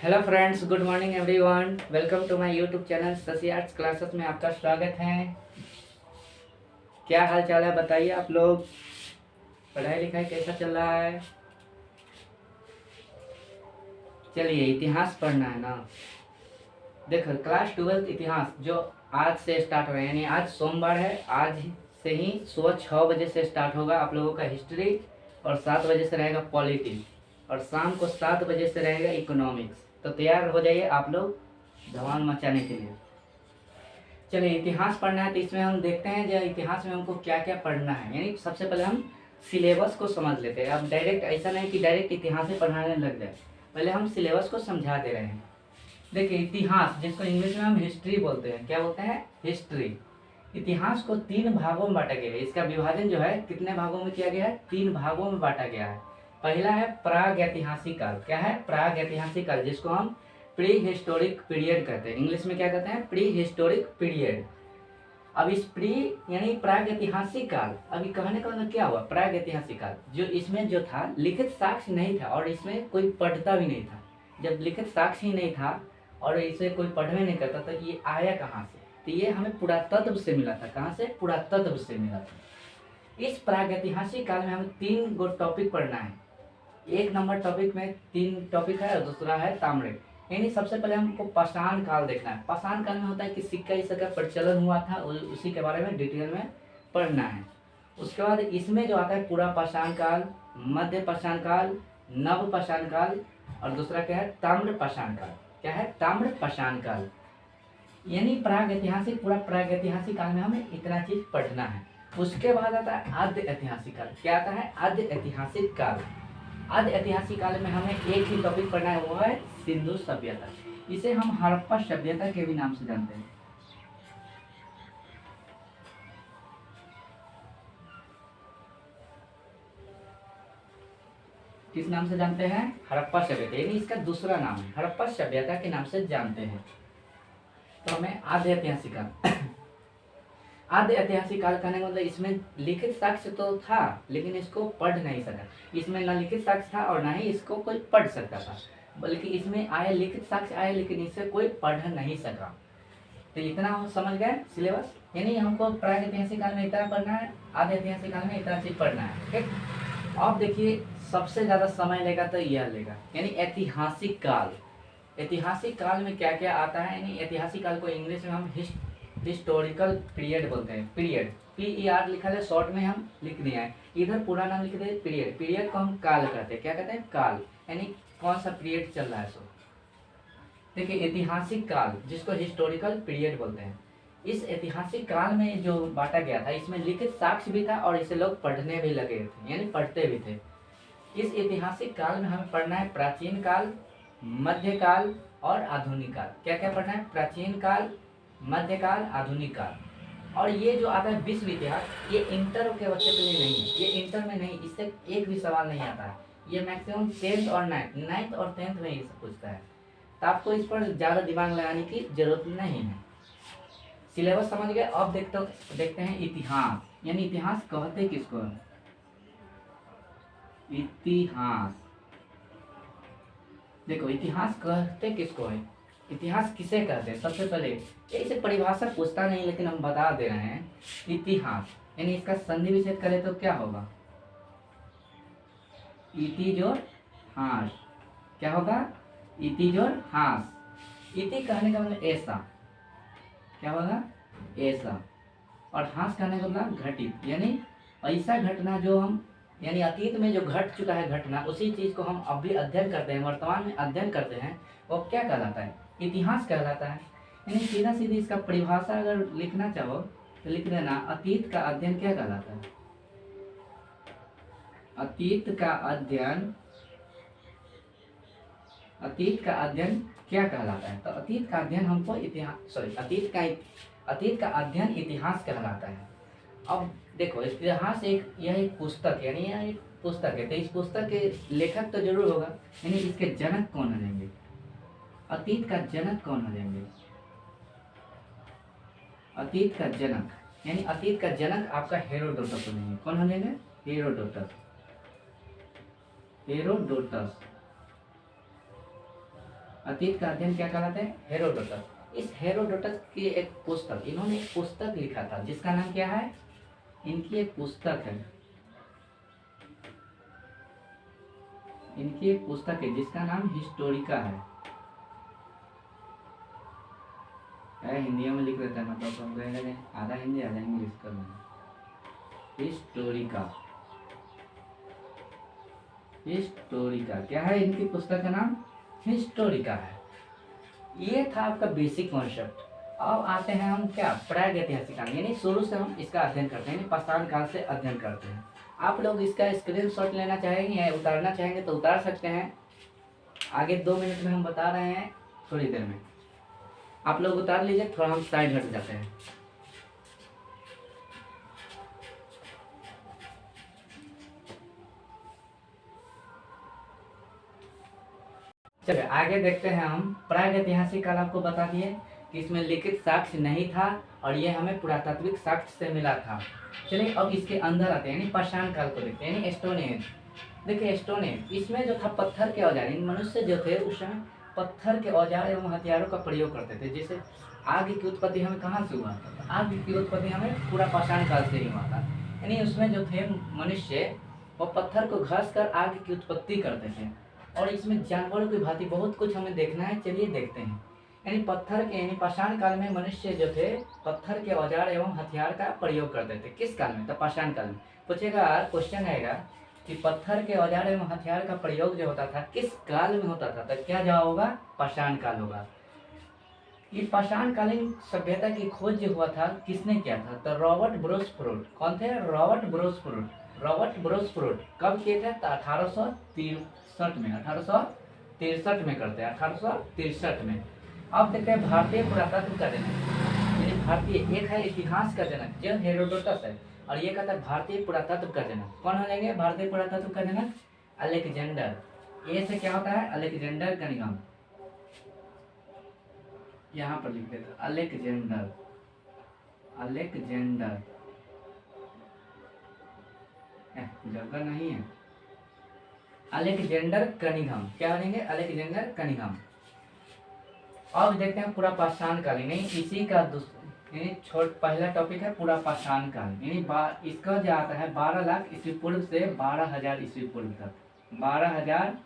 Hello friends, good morning everyone. Welcome to my YouTube channel Shashi arts classes में आपका स्वागत है। क्या हाल चाल है बताइए आप लोग। पढ़ाई लिखाई कैसा चल रहा है? चलिए, इतिहास पढ़ना है ना। देखो, क्लास 12 इतिहास जो आज से स्टार्ट हो रहा है, यानी आज सोमवार है। आज से ही सुबह 6 बजे से स्टार्ट होगा आप लोगों का हिस्ट्री, और 7 बजे से रहेगा पॉलिटिक्स, और शाम को 7 बजे से रहेगा इकोनॉमिक्स। तो तैयार हो जाइए आप लोग धमाल मचाने के लिए। चलिए, इतिहास पढ़ना है तो इसमें हम देखते हैं जो इतिहास में हमको क्या क्या पढ़ना है। यानी सबसे पहले हम सिलेबस को समझ लेते हैं। अब डायरेक्ट ऐसा नहीं कि डायरेक्ट इतिहास ही पढ़ाने लग जाए, पहले हम सिलेबस को समझा दे रहे हैं। देखिए, इतिहास जिसको इंग्लिश में हम हिस्ट्री बोलते हैं, क्या बोलते हैं? हिस्ट्री। इतिहास को 3 भागों में बांटा गया है। इसका विभाजन जो है कितने भागों में किया गया है? 3 भागों में बांटा गया है। पहला है प्राग ऐतिहासिक काल। क्या है? प्राग ऐतिहासिक काल, जिसको हम प्री हिस्टोरिक पीरियड कहते हैं। इंग्लिश में क्या कहते हैं? Pre historic period. अब इस प्री यानी प्राग ऐतिहासिक काल, अभी कहने का मतलब क्या हुआ? प्राग ऐतिहासिक काल जो इसमें जो था लिखित साक्ष्य नहीं था, और इसमें कोई पढ़ता भी नहीं था। जब लिखित साक्ष्य ही नहीं था और इसे कोई पढ़वे नहीं करता, तो ये आया कहाँ से? तो ये हमें पुरातत्व से मिला था। कहाँ से? पुरातत्व से मिला था। इस प्राग ऐतिहासिक काल में हमें 3 गो टॉपिक पढ़ना है। 1 नंबर टॉपिक में 3 टॉपिक है, और दूसरा है ताम्र। यानी सबसे पहले हमको पाषाण काल देखना है। पाषाण काल में होता है कि सिक्का इस का प्रचलन हुआ था, उसी के बारे में डिटेल में पढ़ना है। उसके बाद इसमें जो आता है पूरा पाषाण काल, मध्य पाषाण काल, नव पाषाण काल, और दूसरा क्या है? ताम्र पाषाण काल। क्या है? ताम्र पाषाण काल। यानी प्राग ऐतिहासिक, पूरा प्राग ऐतिहासिक काल में हमें इतना चीज पढ़ना है। उसके बाद आता है आद्य ऐतिहासिक काल। क्या आता है? आद्य ऐतिहासिक काल। आद्य ऐतिहासिक काल में हमें एक ही टॉपिक पढ़ना है, वो है सिंधु सभ्यता। इसे हम हड़प्पा सभ्यता के भी नाम से जानते हैं। किस नाम से जानते हैं? हड़प्पा सभ्यता, यानी इसका दूसरा नाम है, हड़प्पा सभ्यता के नाम से जानते हैं। तो हमें आद्य ऐतिहासिक काल आद्य ऐतिहासिक काल कहने का मतलब इसमें लिखित साक्ष्य तो था, लेकिन इसको पढ़ नहीं सका। इसमें न लिखित साक्ष्य था और ना ही इसको कोई पढ़ सकता था, बल्कि इसमें आया लिखित साक्ष्य आया, लेकिन इसे कोई पढ़ नहीं सका। तो इतना हम समझ गए सिलेबस। यानी हमको प्राग ऐतिहासिक काल में इतना पढ़ना है, आद्य ऐतिहासिक काल में इतना चीज पढ़ना है। ठीक। अब देखिए, सबसे ज्यादा समय लेगा तो यह लेगा, यानी ऐतिहासिक काल। ऐतिहासिक काल में क्या क्या आता है? यानी ऐतिहासिक काल को इंग्लिश में हम हिस्टोरिकल पीरियड बोलते हैं। पीरियड, PER लिखा है, शॉर्ट में हम लिख दिया है। इधर पूरा नाम लिख दे पीरियड। पीरियड को हम काल कहते हैं। क्या कहते हैं? काल। यानी कौन सा पीरियड चल रहा है सो। देखिए, ऐतिहासिक काल जिसको हिस्टोरिकल पीरियड बोलते हैं, इस ऐतिहासिक काल में जो बांटा गया था, इसमें लिखित साक्ष्य भी था और इसे लोग पढ़ने भी लगे थे, यानी पढ़ते भी थे। इस ऐतिहासिक काल में हमें पढ़ना है प्राचीन काल, मध्यकाल और आधुनिक काल। क्या क्या पढ़ना है? प्राचीन काल, मध्यकाल, आधुनिक काल। और ये जो आता है विश्व इतिहास, ये इंटर के बच्चे के लिए नहीं है। ये इंटर में नहीं, इससे एक भी सवाल नहीं आता है। ये मैक्सिमम 10th और 9th और 10th में ये सब पूछता है। तो आपको इस पर ज़्यादा दिमाग लगाने की जरूरत नहीं है। सिलेबस समझ गए। अब देखते हैं इतिहास। यानी इतिहास कहते किसको है? इतिहास, देखो, इतिहास कहते किसको है? इतिहास किसे कहते हैं? सबसे पहले इसे परिभाषा पूछता नहीं, लेकिन हम बता दे रहे हैं। इतिहास यानी इसका संधि विच्छेद करें तो क्या होगा? इति जोड़ हास। क्या होगा? इति जोड़ हास। इति कहने का मतलब ऐसा। क्या होगा? ऐसा। और हास कहने का मतलब घटित, यानी ऐसा घटना जो हम, यानी अतीत में जो घट चुका है घटना, उसी चीज को हम अभी अध्ययन करते हैं, वर्तमान में अध्ययन करते हैं, वो क्या कहलाता है? इतिहास कहलाता है। यानी सीधा सीधी इसका परिभाषा अगर लिखना चाहो तो लिख देना, अतीत का अध्ययन क्या कहलाता है? अतीत का अध्ययन, अतीत का अध्ययन क्या कहलाता है? तो अतीत का अध्ययन हमको इतिहास, सॉरी, अतीत का अध्ययन इतिहास कहलाता है। अब देखो, इतिहास यह एक पुस्तक, यानी यह एक पुस्तक है, तो इस पुस्तक के लेखक तो जरूर होगा, यानी इसके जनक कौन हो जाएंगे? अतीत का जनक कौन हो जाएंगे? अतीत का जनक, यानी अतीत का जनक आपका हेरोडोटस हो जाएंगे। कौन हो जाएंगे? हेरोडोटस। हेरोडोटस। अतीत का अध्ययन क्या कहलाता है? हेरोडोटस। इस हेरोडोटस की एक पुस्तक, इन्होंने एक पुस्तक लिखा था जिसका नाम क्या है? इनकी एक पुस्तक है, इनकी एक पुस्तक है जिसका नाम हिस्टोरिका है। हिंदी में लिख देता है, मतलब हम कहेंगे आधा हिंदी आधा इंग्लिश करना है। हिस्टोरिका, हिस्टोरिका क्या है? इनकी पुस्तक का नाम हिस्टोरिका है। ये था आपका बेसिक कॉन्सेप्ट। अब आते हैं हम क्या? प्रागैतिहासिक काल, यानी शुरू से हम इसका अध्ययन करते हैं, पाषाण काल से अध्ययन करते हैं। आप लोग इसका स्क्रीनशॉट लेना चाहेंगे या उतारना चाहेंगे तो उतार सकते हैं। आगे 2 मिनट में हम बता रहे हैं, थोड़ी देर में आप लोग उतार लीजिए, थोड़ा हम साइड हट जाते हैं। चलिए आगे देखते हैं हम। प्रागैतिहासिक काल आपको बता दिए कि इसमें लिखित साक्ष्य नहीं था और ये हमें पुरातात्विक साक्ष्य से मिला था। चलिए अब इसके अंदर आते हैं, यानी पाषाण काल को देखते हैं, यानी स्टोन एज। देखिए स्टोन एज, इसमें जो था पत्थर के औजार, मनुष्य जो थे उस समय पत्थर के औजार एवं हथियारों का प्रयोग करते थे। जैसे आग की उत्पत्ति हमें कहाँ से हुआ? आग की उत्पत्ति हमें पूरा पाषाण काल से ही हुआ था। यानी उसमें जो थे मनुष्य वो पत्थर को घस कर आग की उत्पत्ति करते थे और इसमें जानवरों की भांति बहुत कुछ हमें देखना है। चलिए देखते हैं। यानी पत्थर के, यानी पाषाण काल में मनुष्य जो थे पत्थर के औजार एवं हथियार का प्रयोग करते थे। किस काल में? तो पाषाण काल में। पूछेगा, क्वेश्चन आएगा कि पत्थर के औजार एवं हथियार का प्रयोग जो होता था किस काल में होता था? तो क्या जवाब होगा? पाषाण काल होगा। ये पाषाण कालीन सभ्यता की खोज जो हुआ था किसने किया था? तो रॉबर्ट ब्रोसफोर्ड। कौन थे? रॉबर्ट ब्रोसफोर्ड। रॉबर्ट ब्रोसफोर्ड कब किए थे? तो 1863 में, 1863 में करते हैं, 1863 में। अब देखते हैं भारतीय पुरातत्व का जनक, यानी भारतीय, एक है इतिहास का जनक जो हेरोडोटस है और ये कहता है भारतीय पुरातत्व का जनक। कौन हो जाएंगे भारतीय पुरातत्व का जनक? अलेक्जेंडर। ए से क्या होता है? Alexander Cunningham. यहाँ पर लिख देते अलेक्जेंडर, अलेक्जेंडर जगह नहीं है, अलेक्जेंडर कनिंघम। क्या बनेंगे? Alexander Cunningham. अब देखते हैं पूरा पाषाण काल, नहीं इसी का पहला टॉपिक है पूरा पाषाण काल। यानी इसका जो आता है 12 लाख ईस्वी पूर्व से 12,000 ईस्वी पूर्व तक, 12,000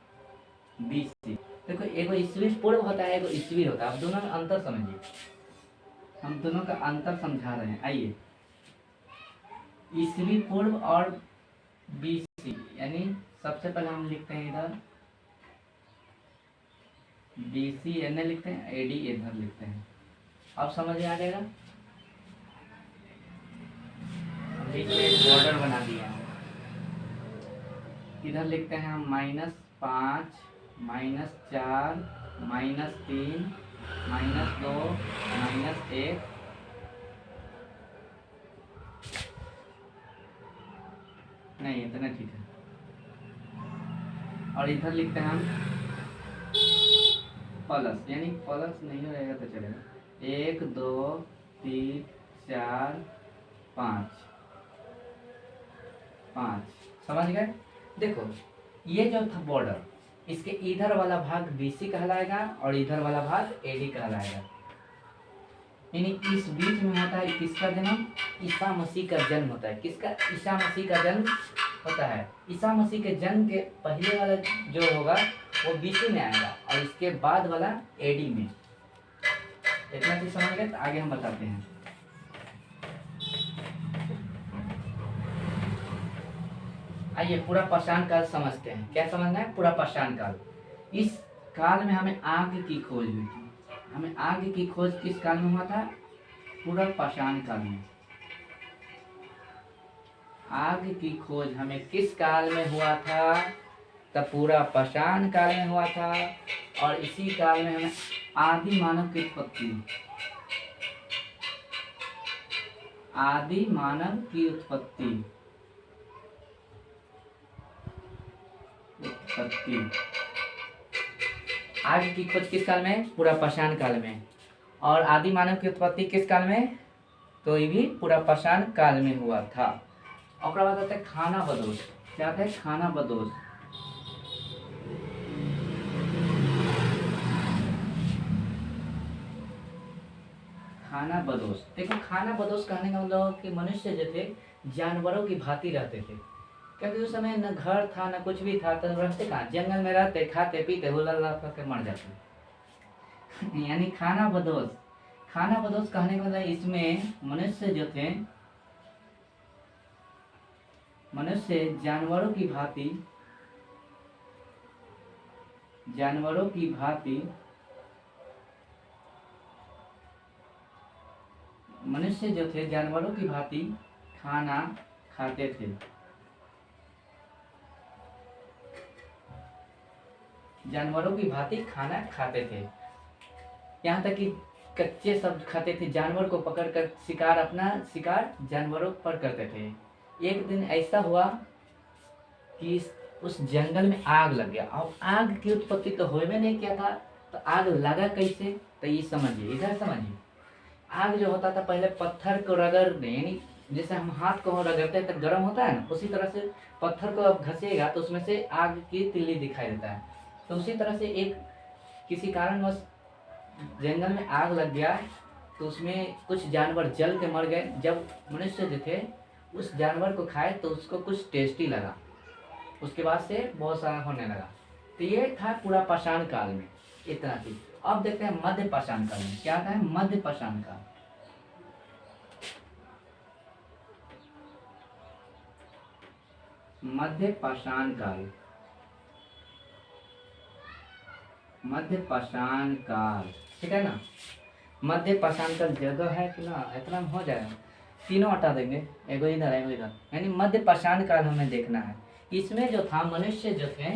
BC। देखो एगो ईस्वी पूर्व होता है, एगो ईस्वी होता है। आप दोनों में अंतर समझिए, हम दोनों का अंतर समझा रहे हैं। आइए, ईस्वी पूर्व और BC, यानी सबसे पहले हम लिखते हैं इधर BC एन लिखते हैं, AD इधर लिखते हैं। अब समझ में आ जाएगा। बीच में एक बॉर्डर बना दिया है, इधर लिखते हैं हम -5, -4, -3, -2, -1। नहीं इतना ठीक है। और इधर लिखते हैं हम प्लस, यानी प्लस नहीं रहेगा तो चलेगा। 1 2 3 4 5 5। समझ गए? देखो ये जो था बॉर्डर, इसके इधर वाला भाग BC कहलाएगा और इधर वाला भाग AD कहलाएगा। यानी इस बीच में होता है किसका जन्म? ईसा मसीह का जन्म होता है। किसका? ईसा मसीह का जन्म होता है। ईसा मसीह के जन्म के पहले वाला जो होगा वो BC में आएगा और इसके बाद वाला AD में। इतना चीज समझ गए? तो आगे हम बताते हैं। आइए पूरा पाषाण काल समझते हैं। क्या समझना है? पूरा पाषाण काल। इस काल में हमें आग की खोज हुई थी। हमें आग की खोज किस काल में हुआ था? पूरा पाषाण काल में। आग की खोज हमें किस काल में हुआ था? तब पूरा पाषाण काल में हुआ था और इसी काल में हमें आदि मानव की उत्पत्ति, आदि मानव की उत्पत्ति आग की खोज किस काल में? पूरा पाषाण काल में। और आदि मानव की उत्पत्ति किस काल में? तो ये भी पूरा पाषाण काल में हुआ था। और बाद आता है खाना बदोश। क्या आता है? खाना बदोश। खाना बदोश। देखो खाना बदोश कहने का मतलब कि मनुष्य जो थे जानवरों की भांति रहते थे, क्योंकि उस समय न घर था न कुछ भी था, तो रहते कहाँ, जंगल में रहते, खाते पीते हुला करके मर जाते। यानी खाना बदोश। खाना बदोश कहने का मतलब इसमें मनुष्य जो थे, मनुष्य जानवरों की भांति, जानवरों की भांति, मनुष्य जो थे जानवरों की भांति खाना खाते थे। जानवरों की भांति खाना खाते थे, यहाँ तक कि कच्चे सब खाते थे, जानवर को पकड़कर शिकार, अपना शिकार जानवरों पर करते थे। एक दिन ऐसा हुआ कि उस जंगल में आग लग गया। अब आग की उत्पत्ति तो हो में नहीं किया था, तो आग लगा कैसे, तो ये समझिए, इधर समझिए। आग जो होता था पहले पत्थर को रगड़ने, यानी जैसे हम हाथ को रगड़ते हैं तो गर्म होता है ना, उसी तरह से पत्थर को अब घसेगा तो उसमें से आग की तिल्ली दिखाई देता है। तो उसी तरह से एक किसी कारणवश जंगल में आग लग गया, तो उसमें कुछ जानवर जल के मर गए। जब मनुष्य जो थे उस जानवर को खाए तो उसको कुछ टेस्टी लगा, उसके बाद से बहुत सारा होने लगा। तो ये था पूरा पाषाण काल में इतना चीज। अब देखते हैं मध्य पाषाण काल में क्या था। मध्य पाषाण काल, मध्य पाषाण काल, मध्य पाषाण काल, ठीक है ना। मध्य पाषाण काल जगह है कि ना, इतना में हो जाएगा, तीनों हटा देंगे, एगो इधर एगो इधर, यानी मध्य पाषाण काल हमें देखना है। इसमें जो था मनुष्य जो थे,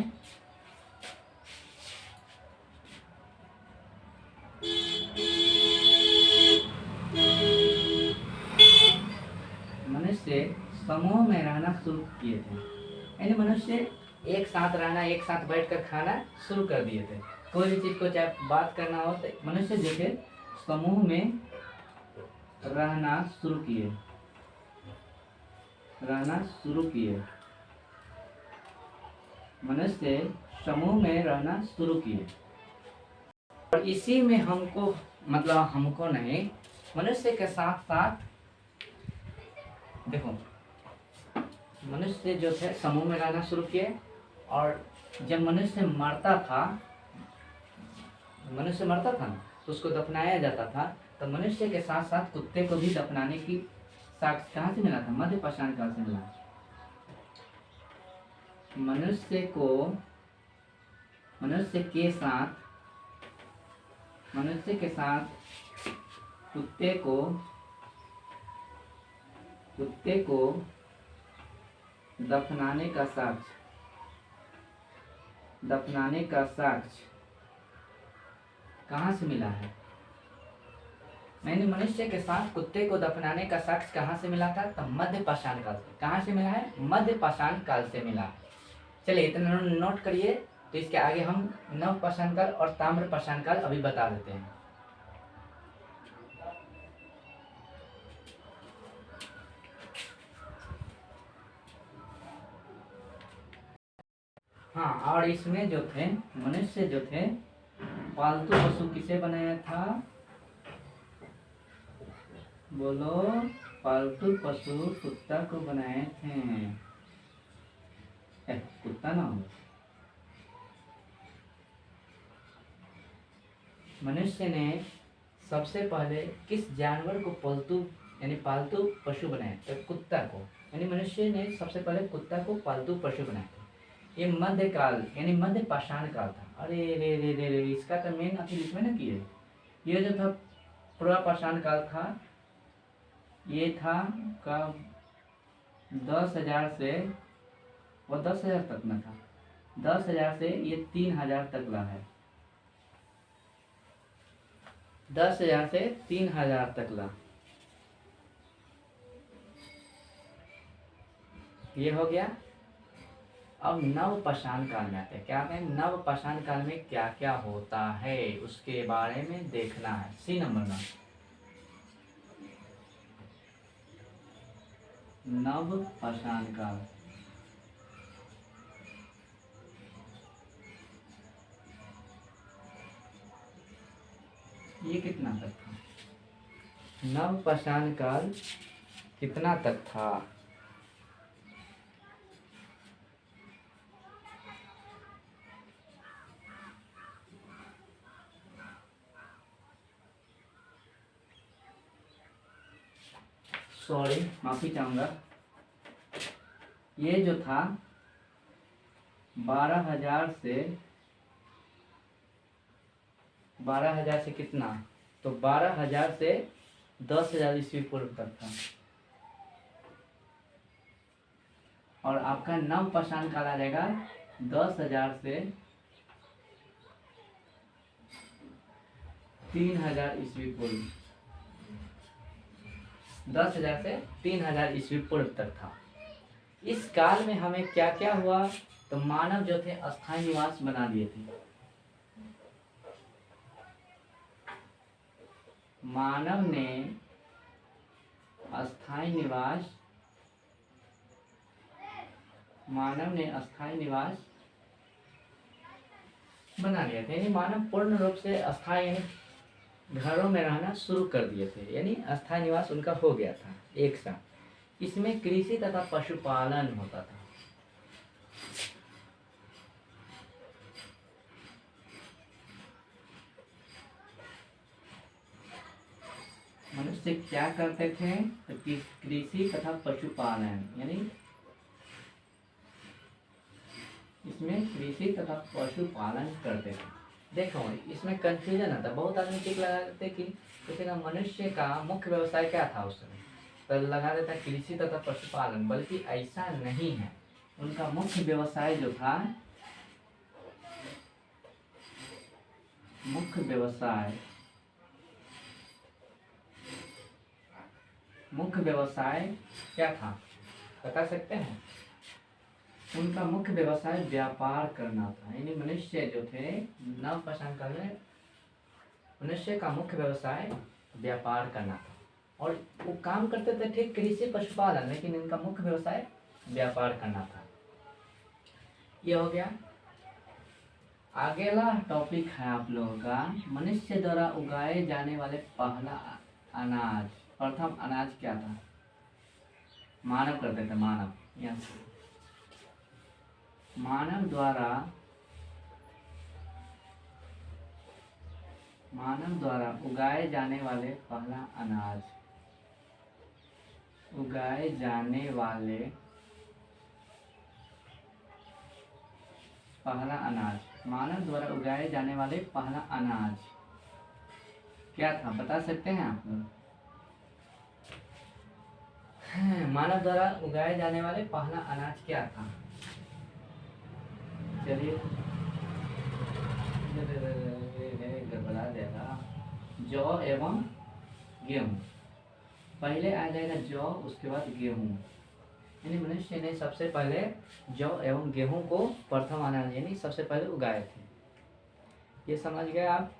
मनुष्य समूह में रहना शुरू किए थे, यानी मनुष्य एक साथ रहना, एक साथ बैठकर खाना शुरू कर दिए थे। कोई भी चीज को चाहे बात करना हो तो मनुष्य जो थे समूह में रहना शुरू किए, रहना शुरू किए, मनुष्य समूह में रहना शुरू किए। और इसी में हमको, मतलब हमको नहीं, मनुष्य के साथ साथ देखो, मनुष्य जो थे समूह में रहना शुरू किए। और जब मनुष्य मरता था, मनुष्य मरता था ना, तो उसको दफनाया जाता था, तो मनुष्य के साथ साथ कुत्ते को भी दफनाने की साक्ष्य कहाँ से मिला था, मध्य पाषाण काल से मिला। मनुष्य को, मनुष्य के साथ, मनुष्य के साथ कुत्ते को, कुत्ते को दफनाने का साक्ष्य, दफनाने का साक्ष्य कहाँ से मिला है। मैंने मनुष्य के साथ कुत्ते को दफनाने का साक्ष्य कहाँ से मिला था, तो मध्य पाषाण काल से। कहाँ से मिला है, मध्य पाषाण काल से मिला। चलिए इतना नोट करिए, तो इसके आगे हम नव पाषाण काल और ताम्र पाषाण काल अभी बता देते हैं। हाँ, और इसमें जो थे मनुष्य जो थे, पालतू पशु किसे बनाया था, बोलो, पालतू पशु कुत्ता को बनाए थे। कुत्ता ना हो, मनुष्य ने सबसे पहले किस जानवर को पालतू, यानी पालतू पशु बनाया, तो कुत्ता को, यानी मनुष्य ने सबसे पहले कुत्ता को पालतू पशु बनाया था। ये मध्यकाल यानी मध्य पाषाण काल था। अरे रे रे रे रे, इसका तो मेन अभी इसमें ना किए, ये जो था पूर्व पाषाण काल था, ये था कब, 10,000 से, वो 10,000 तक में था, 10,000 से ये 3,000 तक ला है, 10,000 से 3,000 तक ला, ये हो गया। अब नव पाषाण काल में आते हैं। क्या है, नव पाषाण काल में क्या क्या होता है उसके बारे में देखना है। सी नंबर में नव पाषाण काल, ये कितना तक था, नवपाषाण काल कितना तक था? सॉरी, माफी चाहूंगा। ये जो था 12,000 से कितना, तो 12,000 से 10,000 ईस्वी पूर्व तक था। और आपका नवपाषाण काल आ जाएगा 10,000 से 3,000 ईस्वी पूर्व। 10,000 से 3,000 ईस्वी पूर्व तक था। इस काल में हमें क्या क्या हुआ, तो मानव जो थे अस्थायी निवास बना दिए थे। मानव ने अस्थायी निवास बना लिया था। यानी मानव पूर्ण रूप से अस्थायी यानी घरों में रहना शुरू कर दिए थे, यानी अस्थायी निवास उनका हो गया था एक साथ। इसमें कृषि तथा पशुपालन होता था। मनुष्य क्या करते थे, तो कृषि तथा पशुपालन, यानी इसमें कृषि तथा पशुपालन करते थे। देखो इसमें कंफ्यूजन आता, बहुत आदमी टिक लगा देते कि किसी का मनुष्य का मुख्य व्यवसाय क्या था उस समय, तो लगा देता कृषि तथा पशुपालन, बल्कि ऐसा नहीं है। उनका मुख्य व्यवसाय जो था, मुख्य व्यवसाय क्या था बता सकते हैं? उनका मुख्य व्यवसाय व्यापार करना था। यानी मनुष्य जो थे नवपाषाण काल में, मनुष्य का मुख्य व्यवसाय व्यापार करना था। और वो काम करते थे ठीक कृषि पशुपालन, लेकिन इनका मुख्य व्यवसाय व्यापार करना था। ये हो गया। अगला टॉपिक है आप लोगों का मनुष्य द्वारा उगाए जाने वाले पहला अनाज। प्रथम अनाज क्या था? मानव करते थे, मानव। यहाँ से मानव द्वारा उगाए जाने वाले पहला अनाज, मानव द्वारा उगाए जाने वाले पहला अनाज क्या था, बता सकते हैं आप लोग? मानव द्वारा उगाए जाने वाले पहला अनाज क्या था? चलिए, गड़बड़ा जाएगा। जौ एवं गेहूं। पहले आ जाएगा जौ, उसके बाद गेहूं। यानी मनुष्य ने सबसे पहले जौ एवं गेहूं को प्रथम अनाज यानी सबसे पहले उगाए थे। ये समझ गए आप?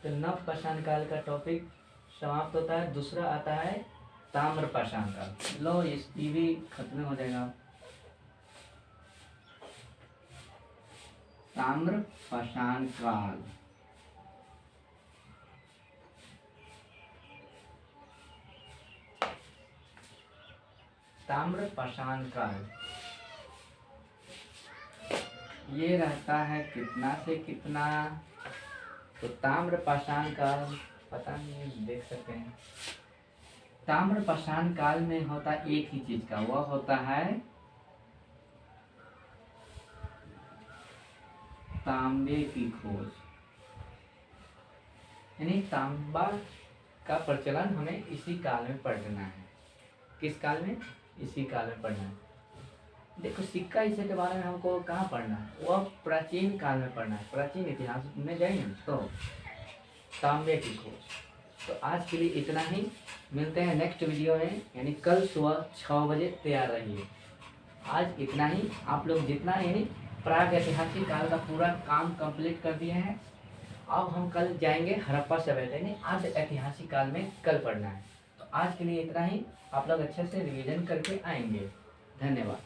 तो नवपाषाण काल का टॉपिक समाप्त होता है। दूसरा आता है ताम्रपाषाण काल। लो इस टीवी खत्म हो जाएगा। ताम्रपाषाण काल। ताम्रपाषाण काल ये रहता है कितना से कितना, तो ताम्रपाषाण काल पता नहीं, देख सकते हैं। ताम्रपाषाण काल में होता एक ही चीज का, वह होता है तांबे की खोज। यानी तांबा का प्रचलन हमें इसी काल में पढ़ना है। किस काल में? इसी काल में पढ़ना है। देखो सिक्का इसे के बारे में हमको कहाँ पढ़ना है, वह प्राचीन काल में पढ़ना है। प्राचीन इतिहास में जाएंगे तो तांबे की खोज। तो आज के लिए इतना ही, मिलते हैं नेक्स्ट वीडियो में, यानी कल सुबह 6 बजे तैयार रहिए। आज इतना ही। आप लोग जितना यानी प्राग ऐतिहासिक काल का पूरा काम कंप्लीट कर दिए हैं। अब हम कल जाएंगे हड़प्पा सभ्यता, यानी आज ऐतिहासिक काल में कल पढ़ना है। तो आज के लिए इतना ही। आप लोग अच्छे से रिवीजन करके आएंगे। धन्यवाद।